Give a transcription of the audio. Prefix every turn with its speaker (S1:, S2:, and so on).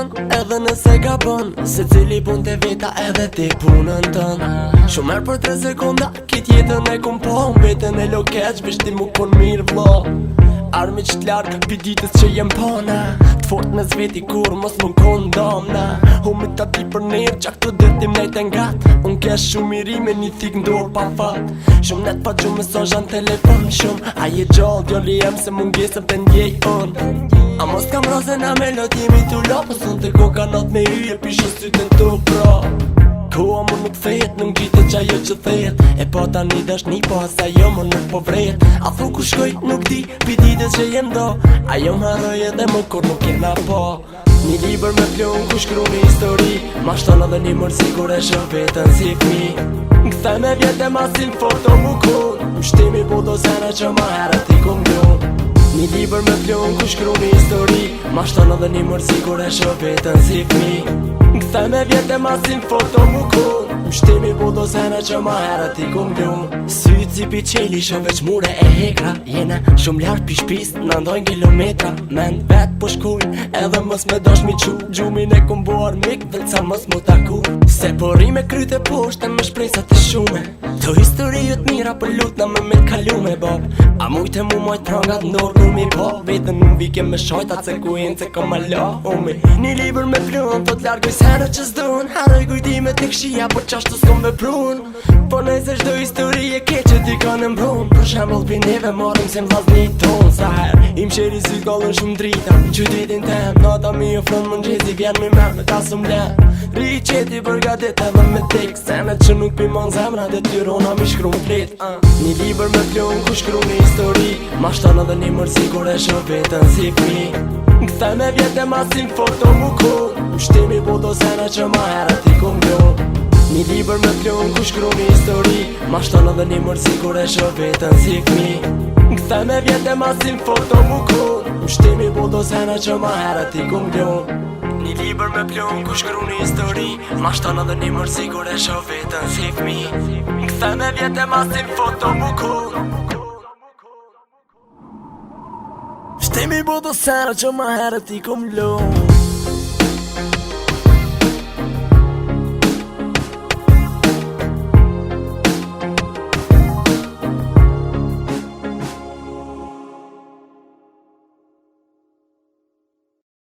S1: nën, edhe nëse ka bën se cili pun të veta edhe ti punën tën. Shumë për 3 sekonda kit jetën e kum po vetën e lokeq veç ti mu kon mirë vlo. Armi që t'larkë pi ditës që jem pona, t'fort me zveti kur mos më kondomna. Humi ta ti për nërë qak të dërtim nejt e ngat. Unë kesh shumë i ri me një thik ndorë pa fat. Shumë net pa gjumë mesazha në telefon shumë. A je gjallë djoli jem se mungesëm të ndjej unë. A mos kam rose na melot jemi t'u lopës. Unë të koka not me hyje pisho sytën t'u pro. Koha më nuk thejet, nuk gjitë qa jo që thejet. E po ta një dashni, po asa jo më nuk po vrejet. A thu ku shkoj, nuk di, pi ditës që jem do. A jo më harroj edhe më kur nuk jena po. Një liber me plon ku shkru një histori. Ma shton edhe një mërsi kur e shë vetën si fmi. Këthej me vjetë e masin foto mu kun. Mshtimi po do sene që ma herët i kum gjun. Një liber me plon ku shkru një histori. Ma shton edhe një mërsi kur e shë vetën si fmi. Këthej me vjetë e masin foto mu kun. Mshtimi po do sene që ma herët i kum gjun. Sytë si pi qeli shë veç mure e hekra. Jena shumë lartë pi shpis në ndojnë kilometra. Mend vet po shkujnë edhe mës me dosh mi qu. Gjumin e kum boar mik dhe ca mës mu taku. Se pori me kryte poshtë e me shpresat të shume. To historijët mira për lutna me kalume bob. A mujte mu mojt prangat ndorë kur mi po. Vetën në vike me shojtat se ku jenë se kom alo umi. Një liber me plun thot largoj sene që zdun. Haroj kujtime të kshia por qashtu s'kom veprun. Po nëse shdo histori e keqe ti ka në mbrun. Për shembull pi neve marim se mvlazni ton. Sa her im sheri sy kallën shumë drita qytetin tem. Nata mi ofron mëngjesi vjen mi me ta sum len. Ri qeti përgatit edhe me tek. Senet që nuk pimon zemra dhe tyrona mi shkru m'flet. Një liber me plun ku shkru një histori. Ma shton edhe një mërsi kur e shë vetën si fmi. Këthej me vjetë e masin foto mu kun. Mshtimi po do sene që ma herët i kum gjun. Një liber me plun ku shkru një histori. Ma shton edhe një mërsi kur e shë vetën si fmi. Këthej me vjetë e masin foto mu kun. Mshtimi po do sene që ma herët i kum gjun. Një liber me plun ku shkru një histori. Ma shton edhe një mërsi kur e shë vetën si fmi. Këthej me vjetë e masin foto mu kun. Mshtimi po do sene që ma herët i kum gjun.